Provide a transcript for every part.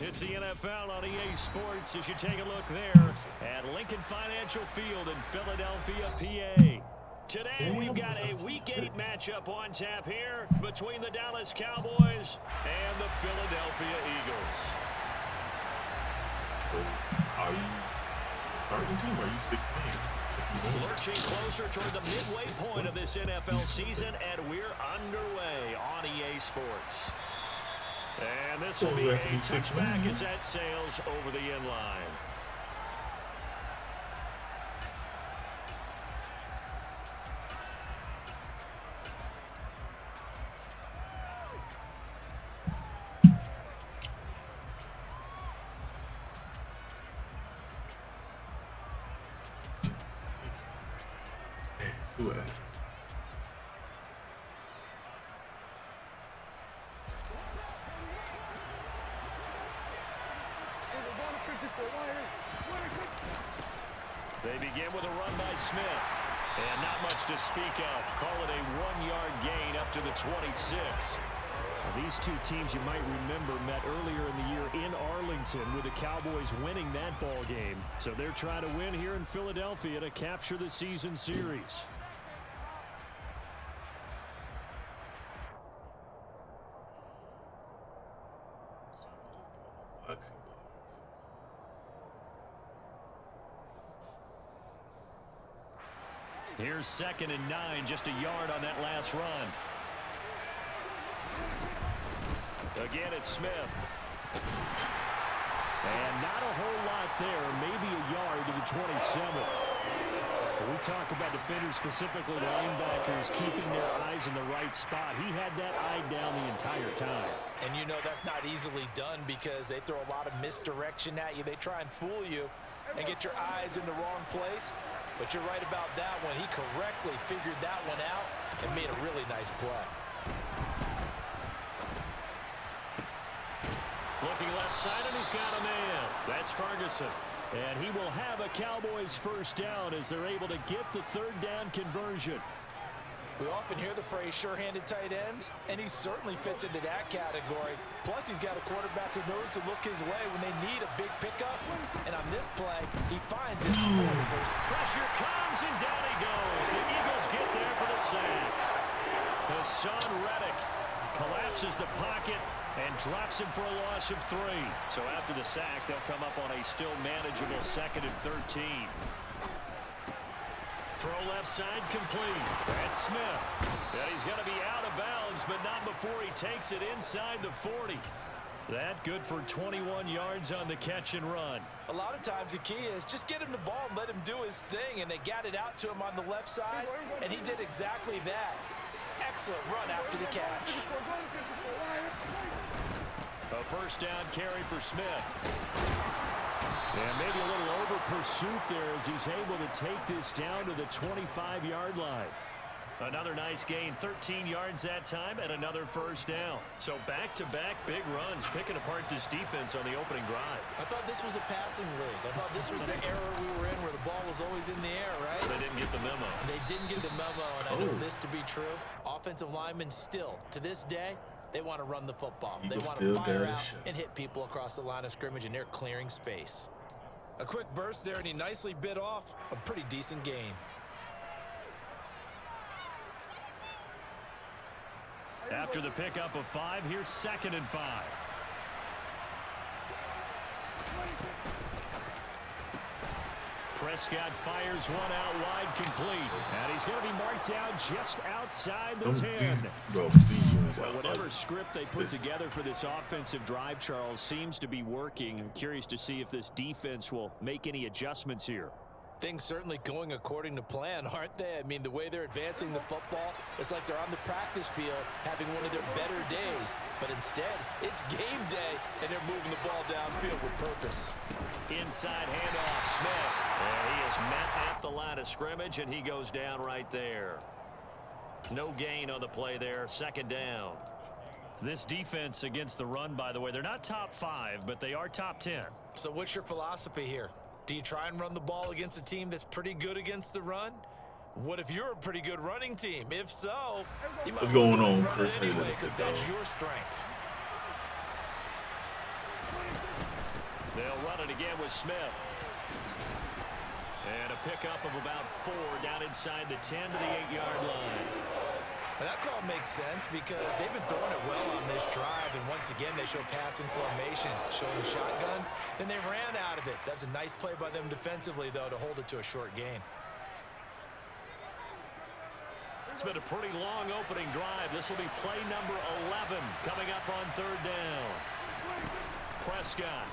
It's the NFL on EA Sports as you take a look there at Lincoln Financial Field in Philadelphia, PA. Today we've got a Week 8 matchup on tap here between the Dallas Cowboys and the Philadelphia Eagles. So, are you starting team? Are you 6-man? Lurching closer toward the midway point of this NFL season, and we're underway on EA Sports. And this will be a touchback as that sails over the end line. Who else? They begin with a run by Smith. And not much to speak of. Call it a 1-yard gain up to the 26. Well, these two teams you might remember met earlier in the year in Arlington with the Cowboys winning that ball game. So they're trying to win here in Philadelphia to capture the season series. Here's 2nd and 9, just a yard on that last run. Again, it's Smith. And not a whole lot there, maybe a yard to the 27. We talk about defenders, specifically linebackers, keeping their eyes in the right spot. He had that eye down the entire time. And you know that's not easily done because they throw a lot of misdirection at you. They try and fool you and get your eyes in the wrong place. But you're right about that one. He correctly figured that one out and made a really nice play. Looking left side, and he's got a man. That's Ferguson. And he will have a Cowboys first down as they're able to get the 3rd down conversion. We often hear the phrase sure-handed tight ends, and he certainly fits into that category. Plus, he's got a quarterback who knows to look his way when they need a big pickup. And on this play, he finds it. Pressure comes, and down he goes. The Eagles get there for the sack. Hassan Reddick collapses the pocket and drops him for a loss of 3. So after the sack, they'll come up on a still manageable 2nd and 13. Throw left side complete. That's Smith. And he's going to be out of bounds, but not before he takes it inside the 40. That good for 21 yards on the catch and run. A lot of times the key is just get him the ball and let him do his thing, and they got it out to him on the left side, and he did exactly that. Excellent run after the catch. A first down carry for Smith. And maybe a little over pursuit there as he's able to take this down to the 25-yard line. Another nice gain, 13 yards that time, and another first down. So back-to-back big runs, picking apart this defense on the opening drive. I thought this was a passing league. I thought this was the era we were in where the ball was always in the air, right? They didn't get the memo. They didn't get the memo, and I know this to be true. Offensive linemen still, to this day, they want to run the football. They want to fire out and hit people across the line of scrimmage, and they're clearing space. A quick burst there, and he nicely bit off a pretty decent gain. After the pickup of 5, here's 2nd and 5. Prescott fires one out wide, complete. And he's going to be marked down just outside the 10. Well, whatever script they put together for this offensive drive, Charles, seems to be working. I'm curious to see if this defense will make any adjustments here. Things certainly going according to plan, aren't they? I mean, the way they're advancing the football, it's like they're on the practice field having one of their better days. But instead, it's game day, and they're moving the ball downfield with purpose. Inside handoff, Smith. And he is met at the line of scrimmage, and he goes down right there. No gain on the play there, 2nd down. This defense against the run, by the way, they're not top 5, but they are top 10. So what's your philosophy here? Do you try and run the ball against a team that's pretty good against the run? What if you're a pretty good running team? If so, you might what's going on, Chris? Anyway, because that's your strength. They'll run it again with Smith. And a pickup of about 4 down inside the 10 to the 8-yard line. And that call makes sense because they've been throwing it well on this drive, and once again they show passing formation, showing the shotgun. Then they ran out of it. That's a nice play by them defensively, though, to hold it to a short gain. It's been a pretty long opening drive. This will be play number 11 coming up on 3rd down. Prescott.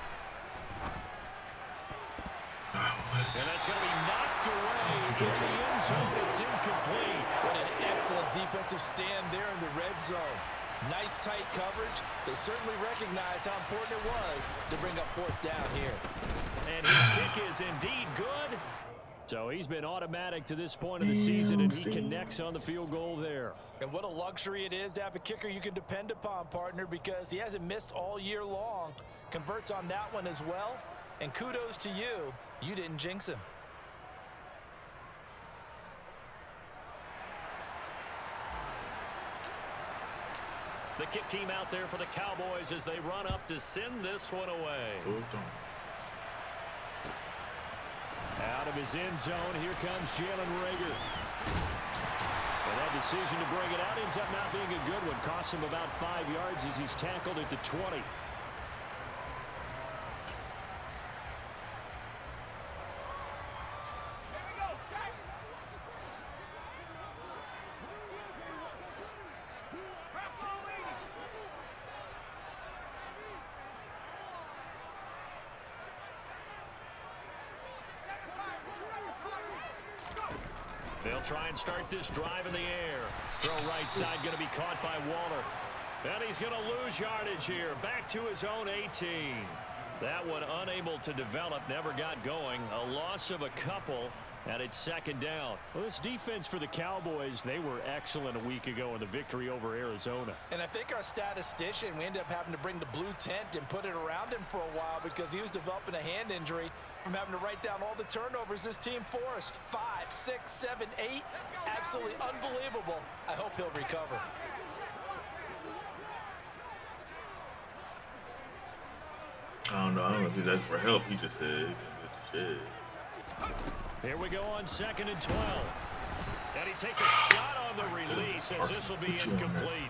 And that's going to be knocked away into the end zone. It's incomplete. What an excellent defensive stand there in the red zone. Nice tight coverage. They certainly recognized how important it was to bring up 4th down here. And his kick is indeed good. So he's been automatic to this point of the season, and he connects on the field goal there. And what a luxury it is to have a kicker you can depend upon, partner, because he hasn't missed all year long. Converts on that one as well. And kudos to you. You didn't jinx him. The kick team out there for the Cowboys as they run up to send this one away. Out of his end zone, here comes Jalen Reagor. And that decision to bring it out ends up not being a good one. Costs him about 5 yards as he's tackled at the 20. They'll try and start this drive in the air. Throw right side going to be caught by Waller. And he's going to lose yardage here. Back to his own 18. That one unable to develop, never got going. A loss of a couple, and it's 2nd down. Well, this defense for the Cowboys, they were excellent a week ago in the victory over Arizona. And I think our statistician, we ended up having to bring the blue tent and put it around him for a while because he was developing a hand injury from having to write down all the turnovers this team forced. 5, 6, 7, 8. Absolutely unbelievable. I hope he'll recover. I don't know if he's asking for help. He just said he can get the shit. Here we go on 2nd and 12. And he takes a shot on the release as this will be incomplete.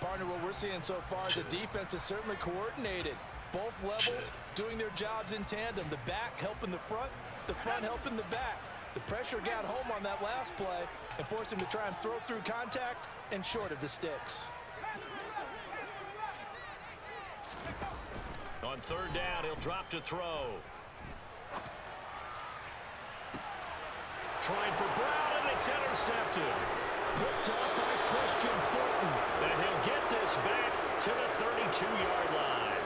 Partner, what we're seeing so far is the defense is certainly coordinated. Both levels doing their jobs in tandem. The back helping the front helping the back. The pressure got home on that last play and forced him to try and throw through contact and short of the sticks. On 3rd down, he'll drop to throw. Trying for Brown, and it's intercepted. Picked up by Christian Fulton. And he'll get this back to the 32-yard line.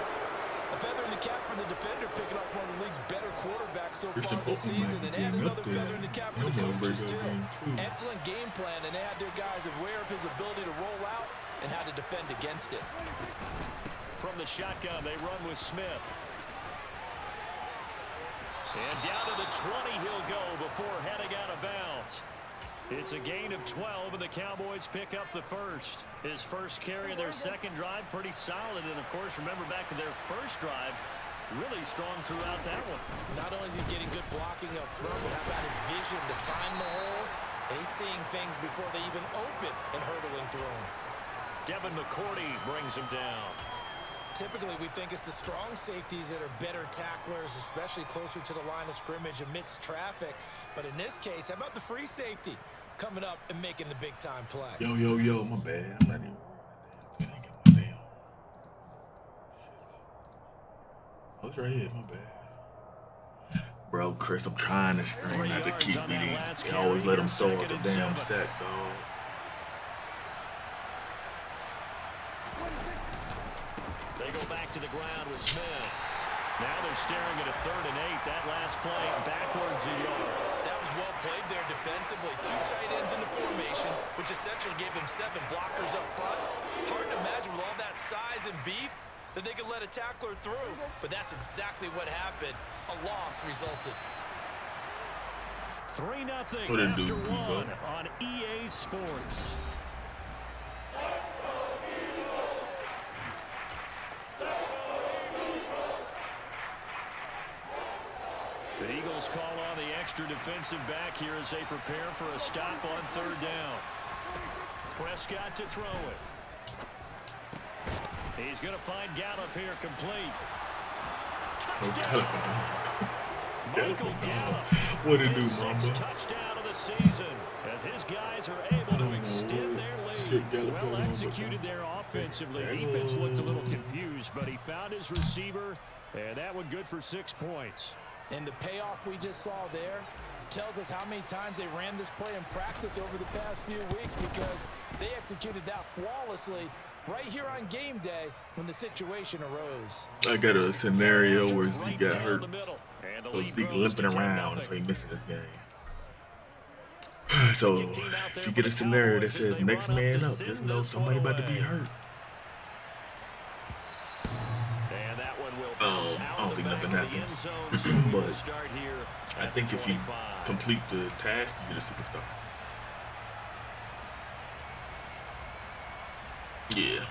A feather in the cap for the defender, picking up one of the league's better quarterbacks so far this Fulton season. And add another feather in the cap for the coaches, too. Excellent game plan, and they had their guys aware of his ability to roll out and how to defend against it. From the shotgun, they run with Smith. And down to the 20 he'll go before heading out of bounds. It's a gain of 12, and the Cowboys pick up the first. His first carry of their 2nd drive, pretty solid. And, of course, remember back to their first drive, really strong throughout that one. Not only is he getting good blocking up front, but how about his vision to find the holes? And he's seeing things before they even open and hurdling through them. Devin McCourty brings him down. Typically, we think it's the strong safeties that are better tacklers, especially closer to the line of scrimmage amidst traffic. But in this case, how about the free safety coming up and making the big-time play? Yo, my bad. I'm not even running that. I ain't get my damn. Oh, it's right here, my bad. Bro, Chris, I'm trying to screen not to keep me. They always let him throw up the damn sack, dog. They go back to the ground with Smith. Now they're staring at a 3rd and 8. That last play backwards a yard. That was well played there defensively. 2 tight ends in the formation, which essentially gave him 7 blockers up front. Hard to imagine with all that size and beef that they could let a tackler through. But that's exactly what happened. A loss resulted. 3-0 after 1 on EA Sports. The Eagles call on the extra defensive back here as they prepare for a stop on 3rd down. Prescott to throw it. He's going to find Gallup here complete. Touchdown. Michael Gallup. What it do, his mama? 6th touchdown of the season as his guys are able to extend their lead. Well executed there offensively. Defense looked a little confused, but he found his receiver, and that one good for 6 points. And the payoff we just saw there tells us how many times they ran this play in practice over the past few weeks, because they executed that flawlessly right here on game day when the situation arose. I got a scenario where Zeke got hurt. So Zeke limping around, so he missing this game. So if you get a scenario that says next man up, just know somebody about to be hurt. I don't think nothing happens. But I think if you complete the task, you get a superstar. Yeah.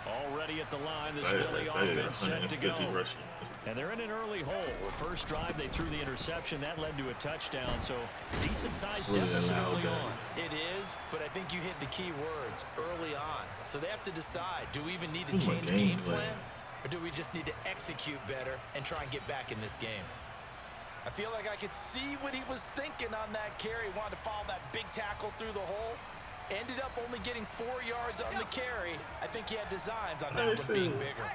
Already at the line, this Philly offense set to go. Rushing. And they're in an early hole. The first drive, they threw the interception. That led to a touchdown, so decent-sized deficit early on. It is, but I think you hit the key words, early on. So they have to decide, do we even need to change game plan, or do we just need to execute better and try and get back in this game? I feel like I could see what he was thinking on that carry. Wanted to follow that big tackle through the hole. Ended up only getting 4 yards on the carry. I think he had designs on that one being bigger.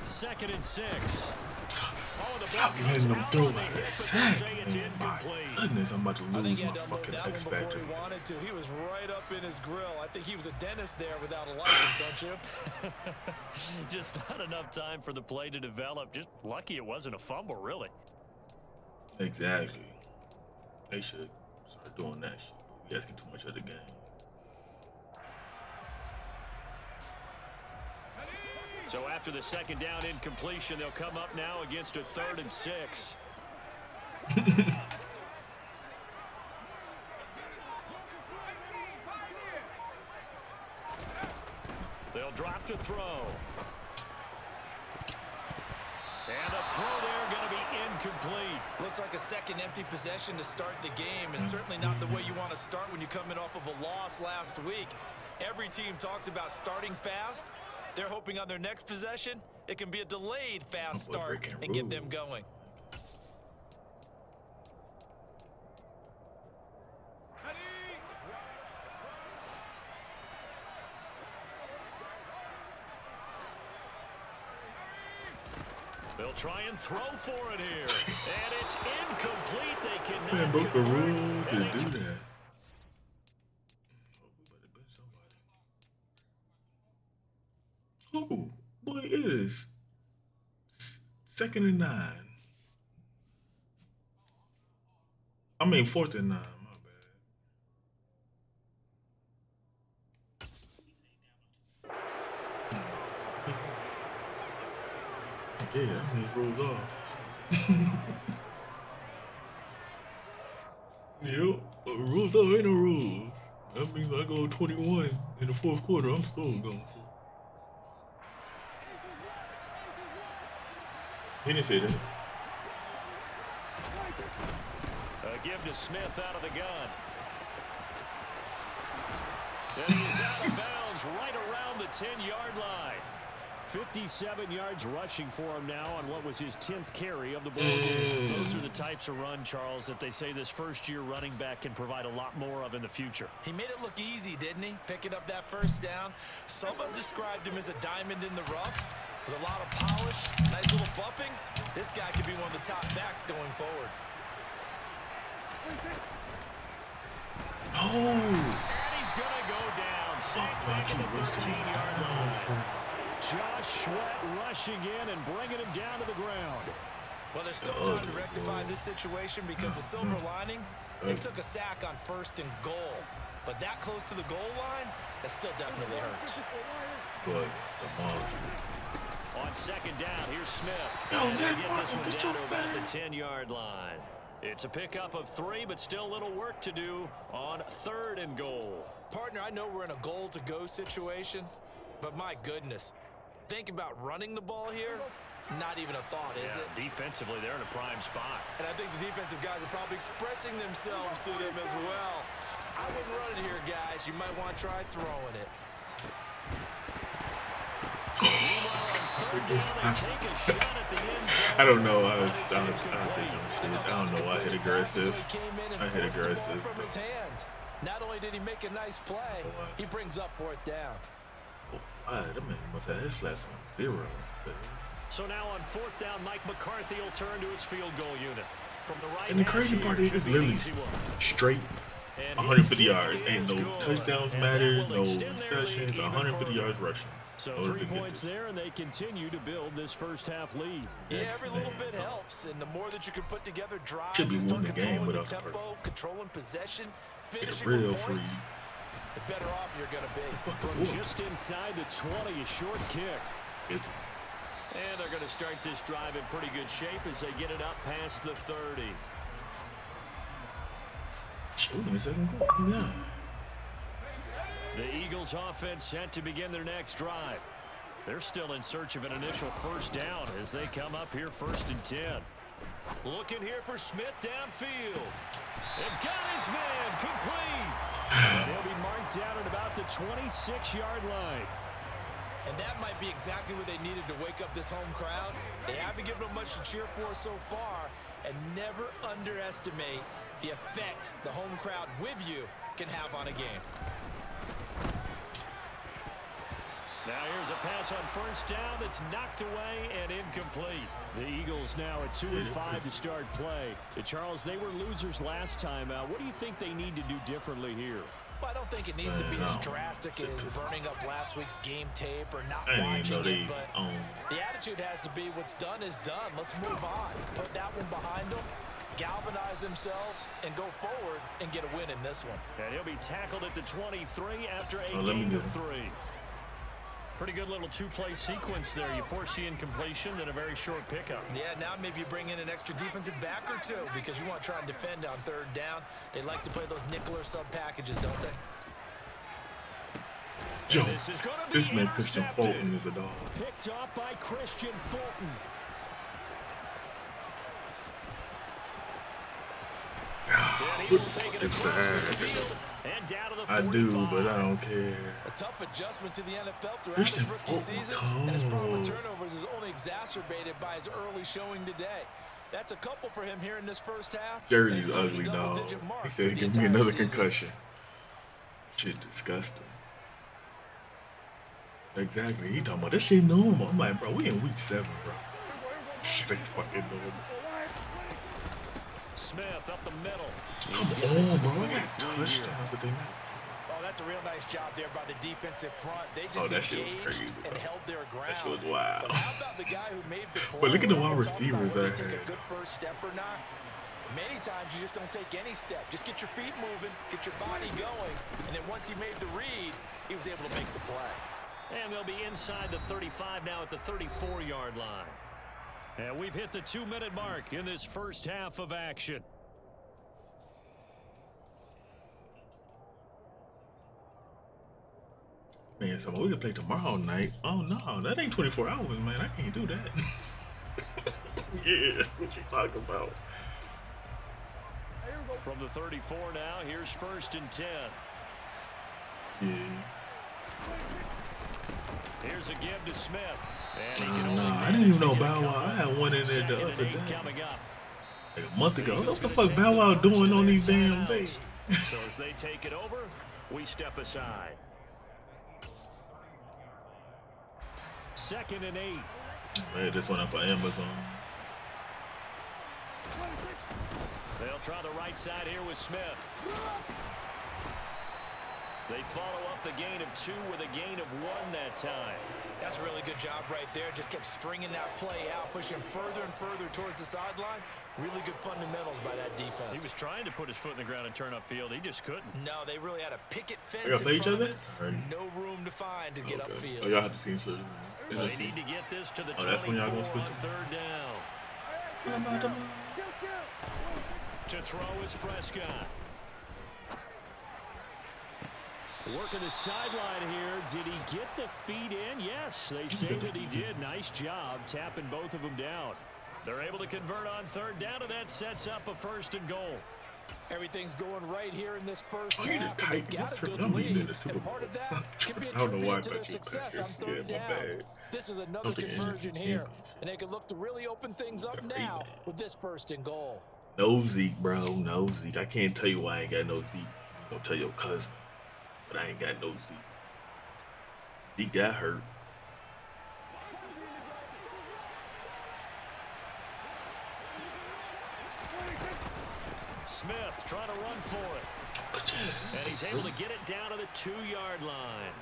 Second and 6. Stop letting them throw out a sack. My goodness, I'm about to lose my fucking X Factor. He was right up in his grill. I think he was a dentist there without a license, don't you? Just not enough time for the play to develop. Just lucky it wasn't a fumble, really. Exactly. They should start doing that shit. We asking too much of the game. So after the second down incompletion, they'll come up now against a 3rd and 6. They'll drop to throw. And a throw there going to be incomplete. Looks like a second empty possession to start the game, and certainly not the way you want to start when you're coming off of a loss last week. Every team talks about starting fast. They're hoping on their next possession, it can be a delayed fast start and get them going. They'll try and throw for it here. And it's incomplete. They cannot. Man broke the rule to do that. Oh, boy, it is 2nd and 9. I mean, 4th and 9. My bad. Yeah, that means rules off. Yep, rules off, ain't no rules. That means I go 21 in the 4th quarter. I'm still going. He didn't say that. A give to Smith out of the gun. And he's out of bounds right around the 10-yard line. 57 yards rushing for him now on what was his 10th carry of the ball game. Those are the types of run, Charles, that they say this first-year running back can provide a lot more of in the future. He made it look easy, didn't he? Picking up that first down. Some have described him as a diamond in the rough. With a lot of polish, nice little buffing, this guy could be one of the top backs going forward. Oh! And he's going to go down. Sacked back in the 13-yard line. Josh Sweat rushing in and bringing him down to the ground. Well, there's still time to rectify this situation because the silver lining, they took a sack on 1st and goal. But that close to the goal line, that still definitely hurts. Boy, On second down, here's Smith. Yo, Zach, Get this one get down your to about the fat. 10-yard line. It's a pickup of 3, but still a little work to do on 3rd and goal. Partner, I know we're in a goal-to-go situation, but my goodness, think about running the ball here. Not even a thought, is it? Defensively, they're in a prime spot. And I think the defensive guys are probably expressing themselves to them as well. I wouldn't run it here, guys. You might want to try throwing it. I don't know. I don't know. I hit aggressive. Not only did he make a nice play, he brings up 4th down. That man must have his flats on 0. So now on 4th down, Mike McCarthy will turn to his field goal unit. From the right, and the crazy part is it's literally straight 150 yards. Ain't no touchdowns matter, no receptions, 150 yards rushing. So 3 points there, and they continue to build this first half lead. Yeah, every little bit helps, and the more that you can put together drives, should be winning the game without the tempo, the person. Controlling possession, finishing real with points, free. the better off you're going to be. From just inside the 20, a short kick. And they're going to start this drive in pretty good shape as they get it up past the 30. In the second quarter. Yeah. The Eagles offense set to begin their next drive. They're still in search of an initial first down as they come up here 1st and 10. Looking here for Smith downfield. And got his man complete. And he'll be marked down at about the 26-yard line. And that might be exactly what they needed to wake up this home crowd. They haven't given them much to cheer for so far. And never underestimate the effect the home crowd with you can have on a game. Now here's a pass on first down that's knocked away and incomplete. The Eagles now at 2-5 to start play. Charles, they were losers last time out. What do you think they need to do differently here? Well, I don't think it needs to be as drastic as burning up last week's game tape or not watching it, but the attitude has to be what's done is done. Let's move on. Put that one behind them, galvanize themselves, and go forward and get a win in this one. And he'll be tackled at the 23 after a gain of 3. Pretty good little 2-play sequence there. You force the incompletion, then a very short pickup. Yeah, now maybe you bring in an extra defensive back or 2 because you want to try and defend on 3rd down. They like to play those nickel or sub packages, don't they? Joe, this man Christian Fulton is a dog. Picked off by Christian Fulton. What the fuck is that? I do, but I don't care. A tough adjustment to the NFL throughout Christian his rookie season, and his problem with turnovers is only exacerbated by his early showing today. That's a couple for him here in this first half. Jersey's ugly, dog. He said, give me another concussion. Shit disgusting. Exactly. He talking about this shit normal. I'm like, bro, we in week 7, bro. Shit ain't fucking normal. Smith up the middle. Come on, bro. I got touchdowns that they make. Oh, that's a real nice job there by the defensive front. They just that shit was crazy, and held their ground. That shit was wild. But how about the guy who made the play? But look at the wide receivers out Take here. a good first step or not. Many times you just don't take any step. Just get your feet moving, get your body going, and then once he made the read, he was able to make the play. And they'll be inside the 35 now at the 34-yard line. And we've hit the 2-minute mark in this first half of action. Man, so we can play tomorrow night. Oh no, that ain't 24 hours, man. I can't do that. Yeah, what you talking about? From the 34 now, here's 1st and 10. Yeah. Here's a give to Smith. I didn't even know Bow Wow. I had one in there the other day. Like a month ago. What the fuck Bow Wow doing on these damn days? So as they take it over, we step aside. 2nd and 8. Man, this one up for Amazon. They'll try the right side here with Smith. They follow up the gain of 2 with a gain of 1 that time. That's a really good job right there. Just kept stringing that play out, pushing further and further towards the sideline. Really good fundamentals by that defense. He was trying to put his foot in the ground and turn upfield. He just couldn't. No, they really had a picket fence. Y'all play each other? No room to find to get upfield. Oh, y'all have to see each other. They need to get this to the 24 on third down. To throw is Prescott. Working the sideline here. Did he get the feet in? Yes, they say that he did. Nice job tapping both of them down. They're able to convert on third down, and that sets up a 1st and goal. Everything's going right here in this first half. They got a good lead, and part of that can be attributed to their success on third down. This is another conversion here, and they can look to really open things up now with this 1st and goal. No Zeke, bro. No Zeke. I can't tell you why I ain't got no Zeke. I'm gonna tell your cousin, but I ain't got no Zeke. Zeke got hurt. Smith trying to run for it. And he's able to get it down to the 2-yard line.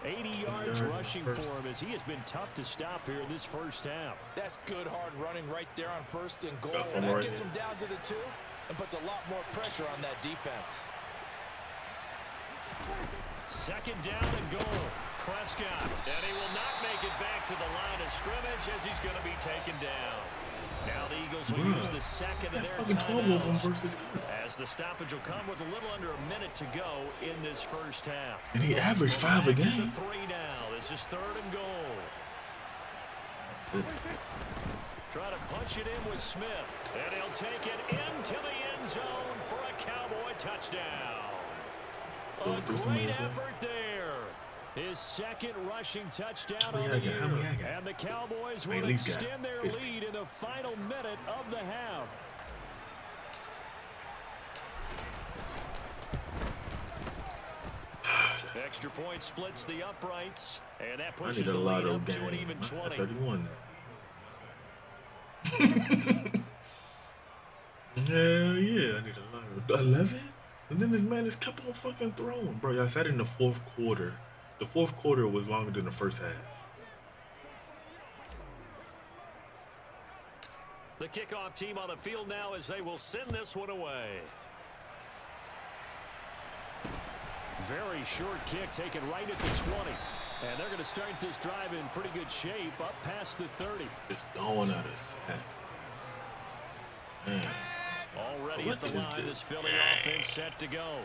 80 yards rushing for him as he has been tough to stop here in this first half. That's good hard running right there on 1st and goal. That gets him down to the 2 and puts a lot more pressure on that defense. 2nd down and goal. Prescott. And he will not make it back to the line of scrimmage as he's going to be taken down. Now the Eagles will use the 2nd of their timeouts as the stoppage will come with a little under a minute to go in this first half. And he averaged 5 a game. 3 now. This is 3rd and goal. Try to punch it in with Smith. And he'll take it into the end zone for a Cowboy touchdown. A great effort there. His 2nd rushing touchdown of the year. And the Cowboys will extend their lead in the final minute of the half. Extra point splits the uprights. And that pushes the lead up to an even 20. 31. Hell yeah, I need a lot of 11. And then this man just kept on fucking throwing. Bro, I said in the 4th quarter. The 4th quarter was longer than the first half. The kickoff team on the field now as they will send this one away. Very short kick taken right at the 20. And they're going to start this drive in pretty good shape up past the 30. It's going out of sacks. Man. Already at the line, this Philly offense set to go.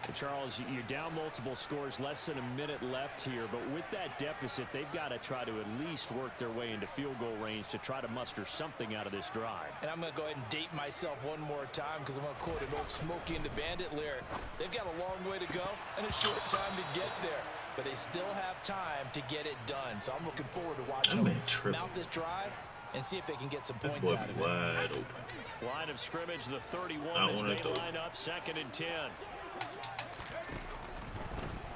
And Charles, you're down multiple scores, less than a minute left here. But with that deficit, they've got to try to at least work their way into field goal range to try to muster something out of this drive. And I'm going to go ahead and date myself one more time because I'm going to quote an old Smokey and the Bandit lyric. They've got a long way to go and a short time to get there. But they still have time to get it done. So I'm looking forward to watching them mount this drive and see if they can get some points out of it. Wide open. Line of scrimmage, the 31 as they line up, 2nd and 10.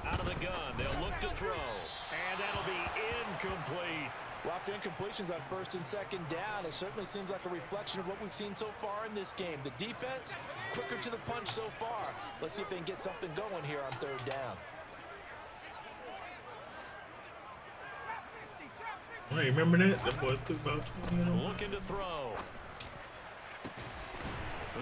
Out of the gun, they'll look to throw, and that'll be incomplete. Well, after incompletions on 1st and 2nd down, it certainly seems like a reflection of what we've seen so far in this game. The defense, quicker to the punch so far. Let's see if they can get something going here on 3rd down. Hey, remember that? That boy threw about 20. Looking to throw.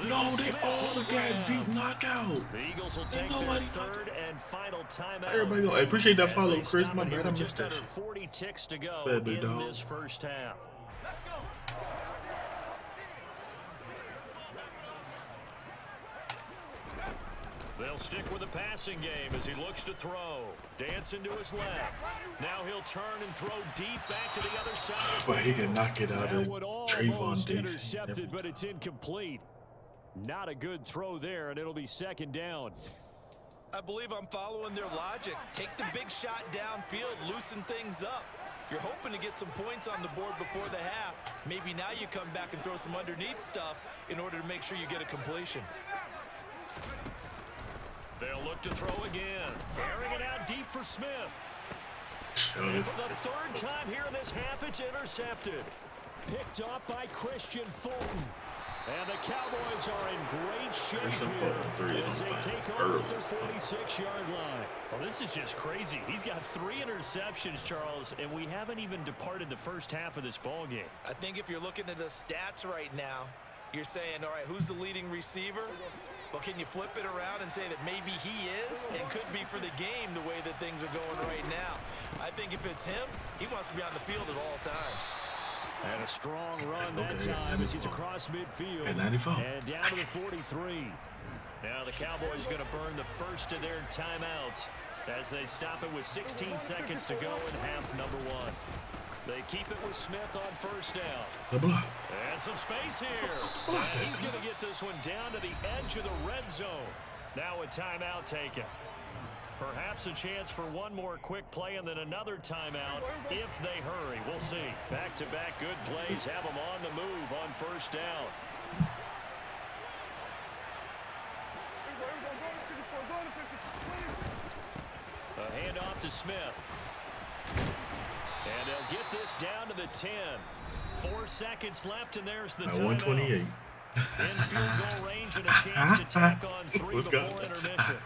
No, they all got deep knockout. The Eagles will take their 3rd and final timeout. Everybody go. I appreciate that follow, Chris. My bad, I missed that shit. 40 ticks to go in this first half. They'll stick with the passing game as he looks to throw. Dancing to his left. Now he'll turn and throw deep back to the other side. But he can knock it out of Trayvon Diggs. Intercepted, but it's incomplete. Not a good throw there, and it'll be 2nd down. I believe I'm following their logic. Take the big shot downfield, loosen things up. You're hoping to get some points on the board before the half. Maybe now you come back and throw some underneath stuff in order to make sure you get a completion. They'll look to throw again. Airing it out deep for Smith. And for the 3rd time here in this half, it's intercepted. Picked off by Christian Fulton. And the Cowboys are in great shape here as they take over at their 46-yard line. Well, this is just crazy. He's got 3 interceptions, Charles, and we haven't even departed the first half of this ball game. I think if you're looking at the stats right now, you're saying, all right, who's the leading receiver? Well, can you flip it around and say that maybe he is and could be for the game the way that things are going right now? I think if it's him, he wants to be on the field at all times. And a strong run that time as he's across midfield. At 94. And down to the 43. Now the Cowboys going to burn the first of their timeouts as they stop it with 16 seconds to go in half number 1. They keep it with Smith on first down. And some space here. And he's going to get this one down to the edge of the red zone. Now a timeout taken. Perhaps a chance for one more quick play and then another timeout if they hurry. We'll see. Back-to-back good plays have them on the move on first down. A handoff to Smith. And they'll get this down to the 10. 4 seconds left, and there's the timeout. 128. In field goal range and a chance to tack on 3 before intermission.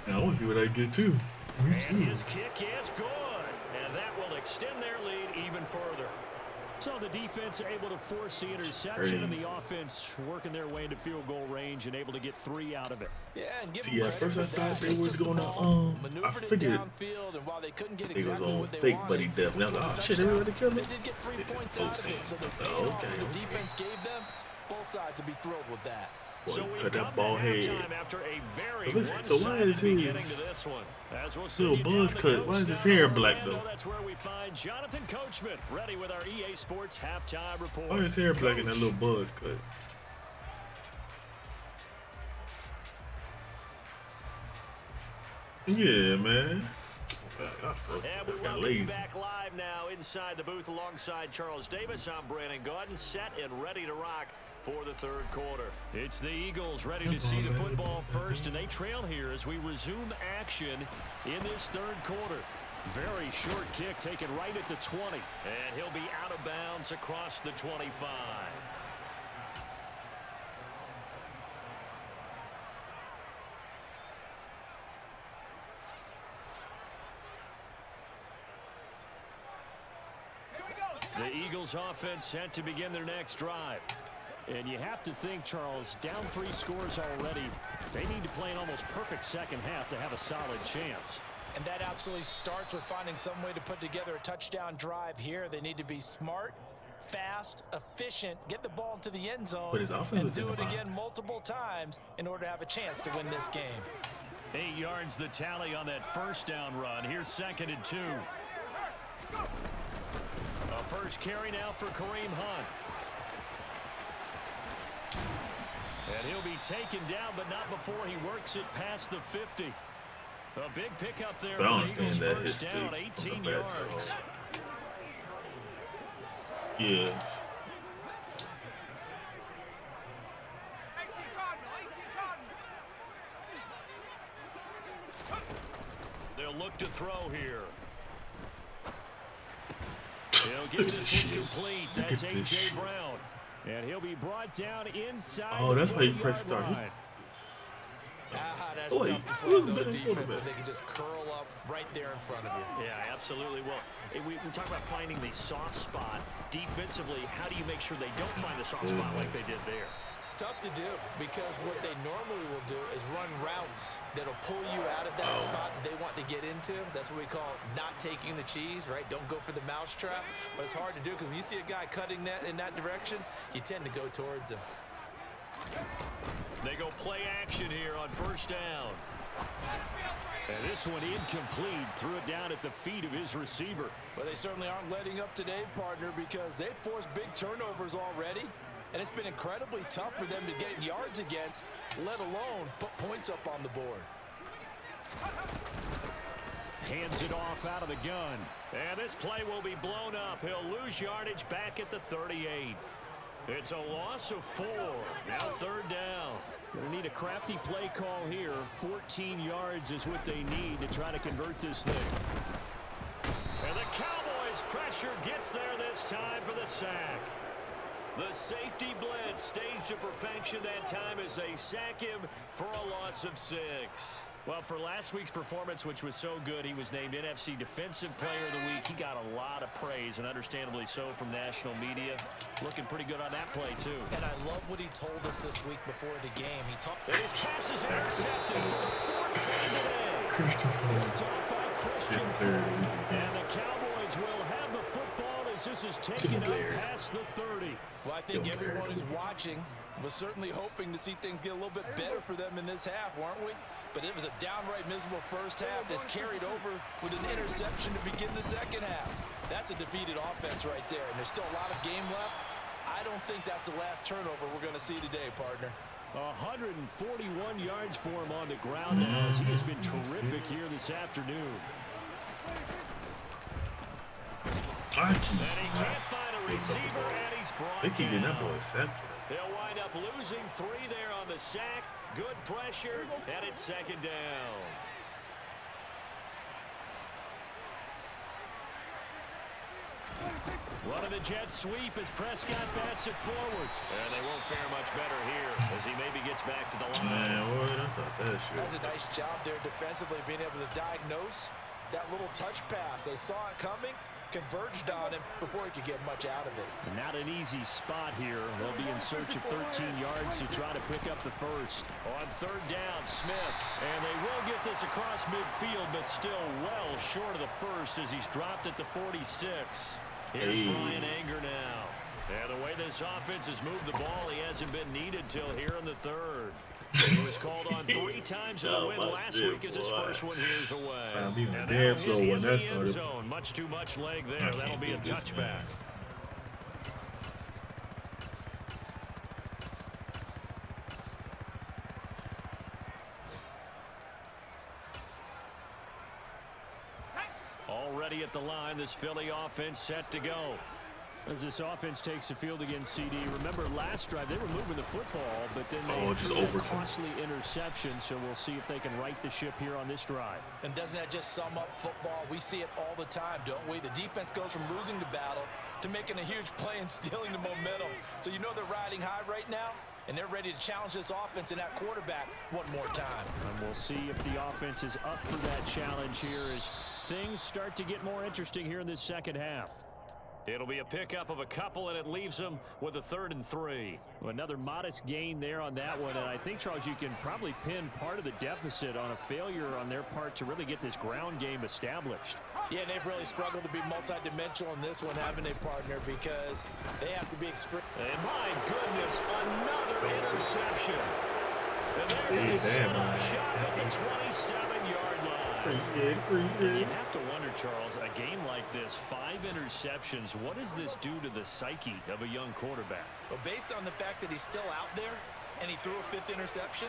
Now I want to see what I get too. And his kick is good. And that will extend their lead even further. So the defense able to force the interception and the offense working their way into field goal range and able to get 3 out of it. Yeah, and give see, at first I thought they was going to, I figured they was on fake buddy death. Now, oh shit, everybody killed him. They did get 3 points out of it, so they're paying off what the defense gave them. Both sides will be thrilled with that. Boy, So cut that ball head. After a very So why is his little buzz cut? Why is his hair black though? That's where we find Jonathan Coachman ready with our EA Sports halftime report. Why is his hair black and that little buzz cut? Yeah, man. And we welcome you back live now inside the booth alongside Charles Davis. I'm Brandon Gaudin, set and ready to rock for the third quarter. It's the Eagles ready to see the football first, and they trail here as we resume action in this third quarter. Very short kick taken right at the 20, and he'll be out of bounds across the 25. The Eagles offense set to begin their next drive. And you have to think, Charles, down 3 scores already. They need to play an almost perfect second half to have a solid chance. And that absolutely starts with finding some way to put together a touchdown drive here. They need to be smart, fast, efficient, get the ball to the end zone, and do it again multiple times in order to have a chance to win this game. 8 yards the tally on that first down run. Here's 2nd and 2. A first carry now for Kareem Hunt. And he'll be taken down, but not before he works it past the 50. A big pickup there for the Eagles first down, 18 yards. Yeah. They'll look to throw here. He'll get this one complete. That's A.J. Brown. And he'll be brought down inside. Oh, that's why you press start. That's tough to play zone defense when they can just curl up right there in front of you. Yeah, absolutely. Well, we talk about finding the soft spot. Defensively, how do you make sure they don't find the soft spot like they did there? Tough to do, because what they normally will do is run routes that'll pull you out of that spot that they want to get into. That's what we call not taking the cheese, right? Don't go for the mousetrap. But it's hard to do because when you see a guy cutting that in that direction, you tend to go towards him. They go play action here on first down. And this one incomplete. Threw it down at the feet of his receiver. But they certainly aren't letting up today, partner, because they've forced big turnovers already. And it's been incredibly tough for them to get yards against, let alone put points up on the board. Hands it off out of the gun. And this play will be blown up. He'll lose yardage back at the 38. It's a loss of 4. Now third down. Going to need a crafty play call here. 14 yards is what they need to try to convert this thing. And the Cowboys' pressure gets there this time for the sack. The safety blitz staged to perfection that time as they sack him for a loss of 6. Well, for last week's performance, which was so good, he was named NFC Defensive Player of the Week. He got a lot of praise, and understandably so, from national media. Looking pretty good on that play, too. And I love what he told us this week before the game. He talked. His pass is intercepted for the 4th time today. Talked by Christian Fulton. And the Cowboys will have the football as this is taken up past the 30. Well, I think everyone who's watching was certainly hoping to see things get a little bit better for them in this half, weren't we? But it was a downright miserable first half that's carried over with an interception to begin the second half. That's a defeated offense right there, and there's still a lot of game left. I don't think that's the last turnover we're going to see today, partner. 141 yards for him on the ground now as he has been terrific here this afternoon. And he can't find a receiver, and he's brought they keep getting that boy down. sacked. They'll wind up losing 3 there on the sack. Good pressure, and it's second down. Running the jet sweep as Prescott bats it forward. And they won't fare much better here as he maybe gets back to the line. Man, what? I thought that shit. That's a nice job there defensively, being able to diagnose that little touch pass. They saw it coming, converged on him before he could get much out of it. Not an easy spot here. They'll be in search of 13 yards to try to pick up the first. On third down, Smith. And they will get this across midfield, but still well short of the first as he's dropped at the 46. Here's Brian Anger now. And the way this offense has moved the ball, he hasn't been needed till here in the third. He was called on 3 times in the win last week as his first one here's away. And damn slow when that started. Zone. Much too much leg there. That'll be a touchback. Already at the line, this Philly offense set to go. As this offense takes the field against CD, remember last drive they were moving the football, but then they just threw a overthrew. costly interception, so we'll see if they can right the ship here on this drive. And doesn't that just sum up football? We see it all the time, don't we? The defense goes from losing the battle to making a huge play and stealing the momentum. So you know they're riding high right now, and they're ready to challenge this offense and that quarterback one more time. And we'll see if the offense is up for that challenge here as things start to get more interesting here in this second half. It'll be a pickup of a couple, and it leaves them with a 3rd and 3. Well, another modest gain there on that one, and I think, Charles, you can probably pin part of the deficit on a failure on their part to really get this ground game established. Yeah, and they've really struggled to be multidimensional in this one, haven't they, partner, because they have to be extreme. And my goodness, another interception. And there is a shot at the 27-yard line. Appreciate You have to wonder, Charles, a game like this, 5 interceptions, what does this do to the psyche of a young quarterback? Well, based on the fact that he's still out there and he threw a 5th interception,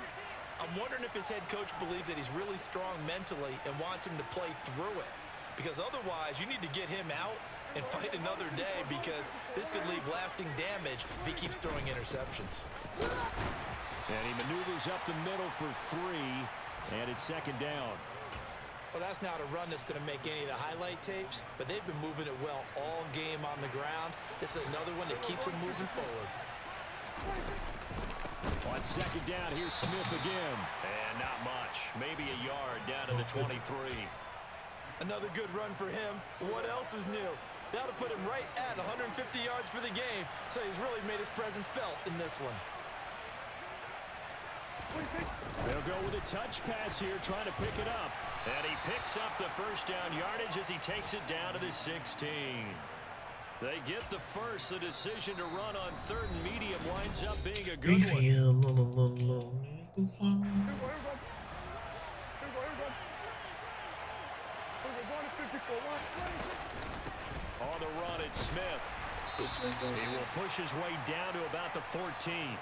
I'm wondering if his head coach believes that he's really strong mentally and wants him to play through it. Because otherwise, you need to get him out and fight another day, because this could leave lasting damage if he keeps throwing interceptions. And he maneuvers up the middle for 3, and it's second down. Well, that's not a run that's going to make any of the highlight tapes, but they've been moving it well all game on the ground. This is another one that keeps them moving forward. On second down, here's Smith again. And not much. Maybe a yard down to the 23. Another good run for him. What else is new? That'll put him right at 150 yards for the game, so he's really made his presence felt in this one. They'll go with a touch pass here, trying to pick it up. And he picks up the first down yardage as he takes it down to the 16. They get the first. The decision to run on 3rd and medium winds up being a good one. On the run, it's Smith. He will push his way down to about the 14.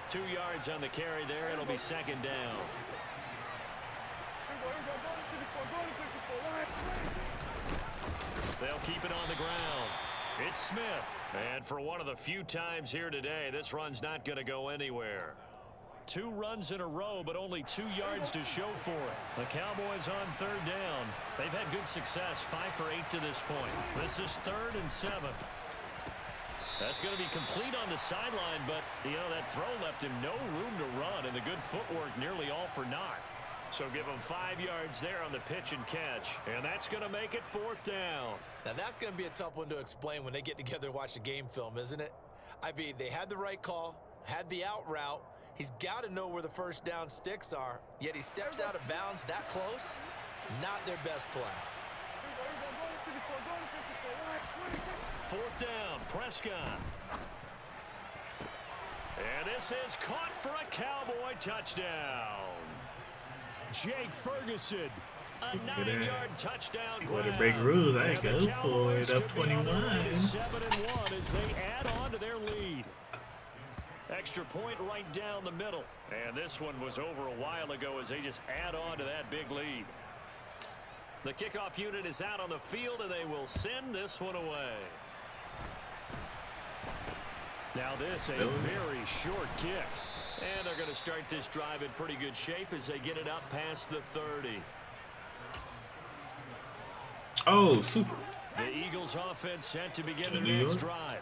2 yards on the carry there. It'll be second down. They'll keep it on the ground. It's Smith. And for one of the few times here today, this run's not going to go anywhere. 2 runs in a row, but only 2 yards to show for it. The Cowboys on 3rd down. They've had good success, 5 for 8 to this point. This is 3rd and 7. That's going to be complete on the sideline, but, that throw left him no room to run, and the good footwork nearly all for naught. So give them 5 yards there on the pitch and catch, and that's going to make it 4th down. Now, that's going to be a tough one to explain when they get together and watch the game film, isn't it? I mean, they had the right call, had the out route. He's got to know where the first down sticks are, yet he steps out of bounds that close. Not their best play. Fourth down, Prescott. And this is caught for a Cowboy touchdown. Jake Ferguson, a 9-yard touchdown Boy, grab. the break rules, I And go the for it. Cowboys Up could be on their way 21. to 7-1 as they add on to their lead. Extra point right down the middle. And this one was over a while ago as they just add on to that big lead. The kickoff unit is out on the field, and they will send this one away. Now this, a very short kick. And they're going to start this drive in pretty good shape as they get it up past the 30. Oh, super. The Eagles offense set to begin the next drive.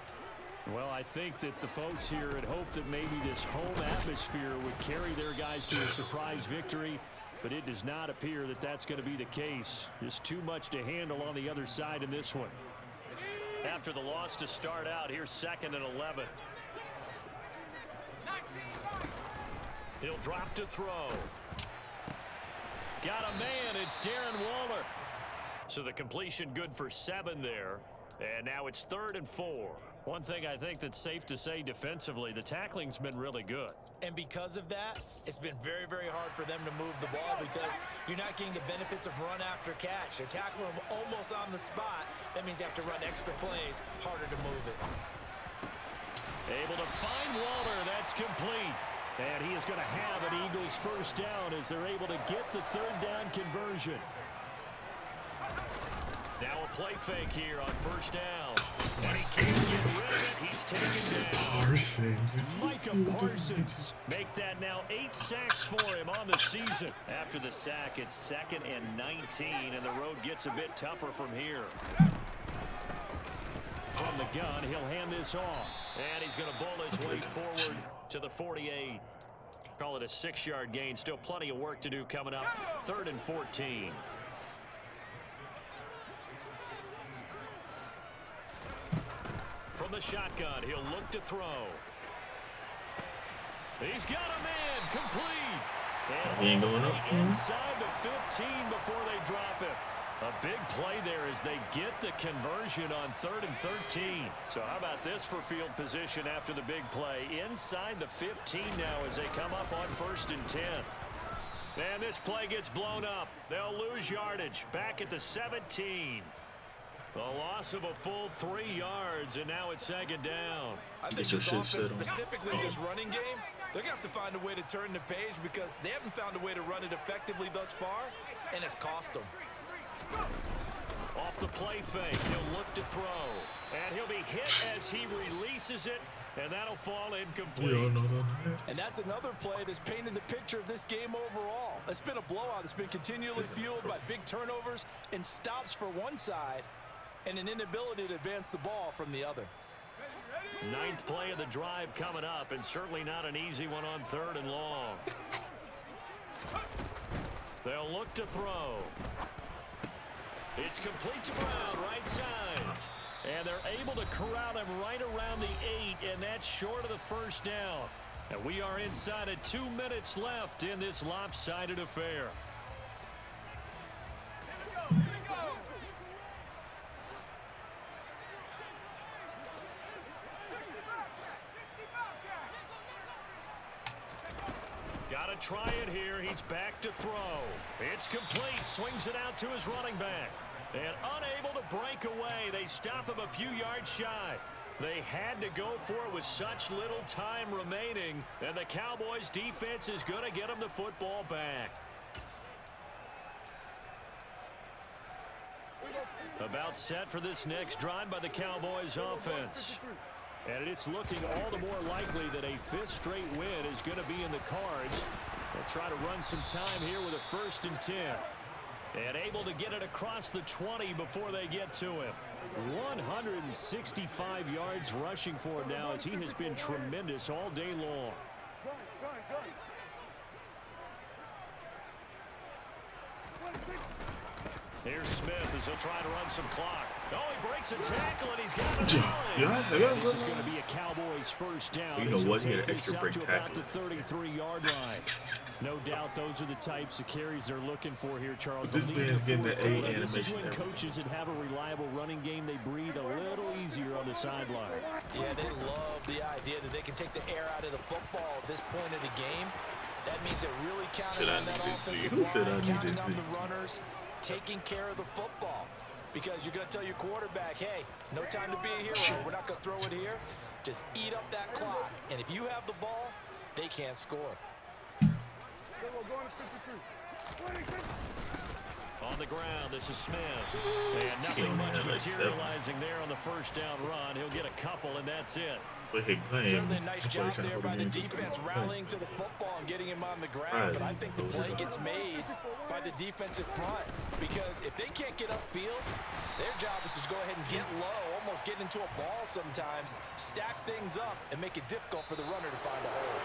Well, I think that the folks here had hoped that maybe this home atmosphere would carry their guys to a surprise victory, but it does not appear that that's going to be the case. Just too much to handle on the other side in this one. After the loss to start out, here's 2nd and 11. He'll drop to throw. Got a man. It's Darren Waller. So the completion good for 7 there. And now it's 3rd and 4. One thing I think that's safe to say defensively, the tackling's been really good. And because of that, it's been very, very hard for them to move the ball because you're not getting the benefits of run after catch. They're tackling them almost on the spot. That means you have to run extra plays, harder to move it. Able to find Waller. That's complete. And he is going to have an Eagles first down as they're able to get the 3rd down conversion. Now a play fake here on 1st down. And he can't get rid of it. He's taken down. Parsons. Micah Parsons. Make that now 8 sacks for him on the season. After the sack, it's 2nd and 19, and the road gets a bit tougher from here. From the gun, he'll hand this off. And he's going to bowl his way forward to the 48. Call it a 6-yard gain. Still plenty of work to do coming up. 3rd and 14. From the shotgun, he'll look to throw. He's got a man, complete. And He ain't going up. Inside the 15 before they drop it. A big play there as they get the conversion on 3rd and 13. So how about this for field position after the big play? Inside the 15 now as they come up on 1st and 10. And this play gets blown up. They'll lose yardage. Back at the 17. A loss of a full 3 yards, and now it's 2nd down. I think this offense, specifically this running game, they're going to have to find a way to turn the page because they haven't found a way to run it effectively thus far, and it's cost them. Off the play fake, he'll look to throw. And he'll be hit as he releases it, and that'll fall incomplete. And that's another play that's painted the picture of this game overall. It's been a blowout. It's been continually fueled by big turnovers and stops for one side and an inability to advance the ball from the other. 9th play of the drive coming up, and certainly not an easy one on 3rd and long. They'll look to throw. It's complete to Brown, right side. And they're able to corral him right around the 8, and that's short of the 1st down. And we are inside of 2 minutes left in this lopsided affair. Got to try it here. He's back to throw. It's complete. Swings it out to his running back. And unable to break away. They stop him a few yards shy. They had to go for it with such little time remaining. And the Cowboys defense is going to get them the football back. About set for this next drive by the Cowboys offense. And it's looking all the more likely that a 5th straight win is going to be in the cards. They'll try to run some time here with a 1st and 10. And able to get it across the 20 before they get to him. 165 yards rushing for him now as he has been tremendous all day long. Here's Smith as he'll try to run some clock. Oh, he breaks a tackle, and he's got it. Yeah. This is going to be a Cowboys first down. You know what? He had an extra break tackle. About the 33-yard line. No doubt those are the types of carries they're looking for here, Charles. This man's getting the A animation. This is when coaches that have a reliable running game, they breathe a little easier on the sideline. Yeah, they love the idea that they can take the air out of the football at this point of the game. That means they're really counting on that offensive line, counting on the runners, taking care of the football. Because you're going to tell your quarterback, hey, no time to be a hero. We're not going to throw it here. Just eat up that clock. And if you have the ball, they can't score. On the ground, this is Smith. And nothing much materializing there on the first down run. He'll get a couple, and that's it. Certainly a nice job there by the defense rallying to the football and getting him on the ground. But I think the play gets made by the defensive front. Because if they can't get upfield, their job is to go ahead and get low, almost get into a ball sometimes, stack things up, and make it difficult for the runner to find a hole.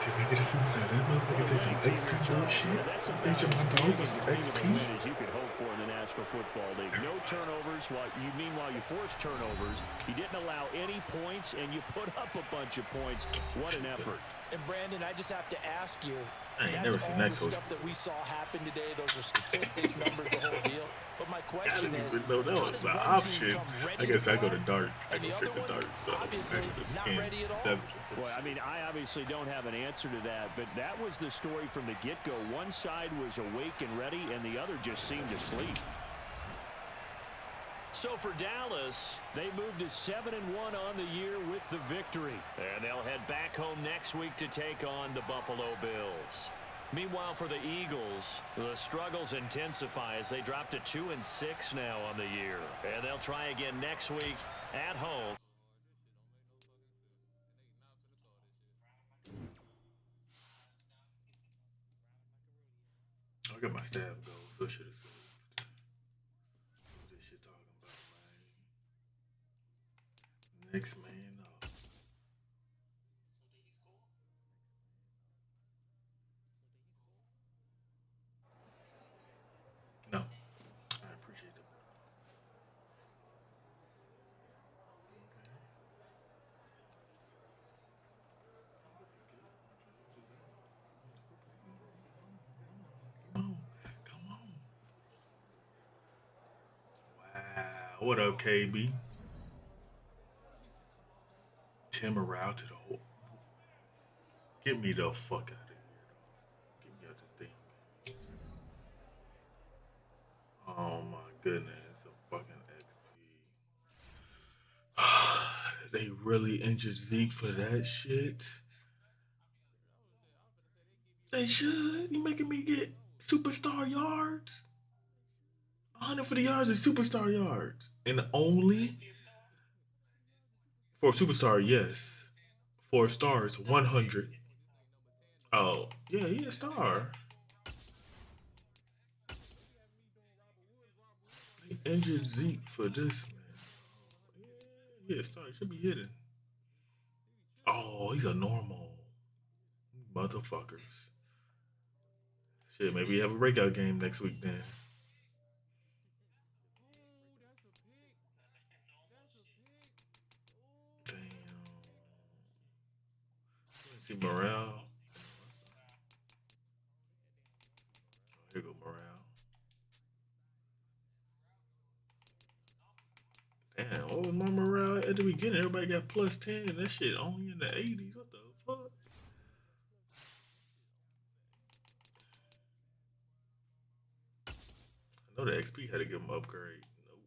Did I get a sense out of that motherfucker say some XP bullshit? They just my dog was XP. As you could hope for in the National Football League. No turnovers. Meanwhile, you forced turnovers. You didn't allow any points, and you put up a bunch of points. What an effort. And Brandon, I just have to ask you, I ain't never seen that coach. Stuff that we saw happen today, those are statistics, numbers, the whole deal. But my question is, no, that was an option. I guess I go to dark. I go straight to dark. So obviously not ready at all. Well, I mean, I obviously don't have an answer to that, but that was the story from the get-go. One side was awake and ready, and the other just seemed to sleep. So for Dallas, they moved to 7-1 on the year with the victory. And they'll head back home next week to take on the Buffalo Bills. Meanwhile, for the Eagles, the struggles intensify as they drop to 2-6 now on the year. And they'll try again next week at home. I got my stab goal, so I should have said. This shit talking about, man. Next man up. No, I appreciate that. Come on. Wow, what up, KB? Tim morale to the whole. Get me the fuck out of here. Get me out the thing. Oh my goodness, some fucking XP. They really injured Zeke for that shit. They should. You making me get superstar yards? 150 yards is superstar yards. And only for a superstar, yes. For stars, 100. Oh, yeah, he a star. They injured Zeke for this, man. Yeah, star. He should be hitting. Oh, he's a normal. Motherfuckers. Shit, maybe have a breakout game next week then. Damn. See morale. Oh, here go morale. Damn, what was my morale at the beginning? Everybody got plus 10. That shit only in the 80s. What the fuck? I know the XP had to give him an upgrade. Nope.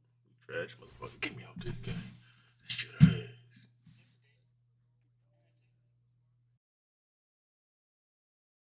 We trash, motherfucker. Get me out this game.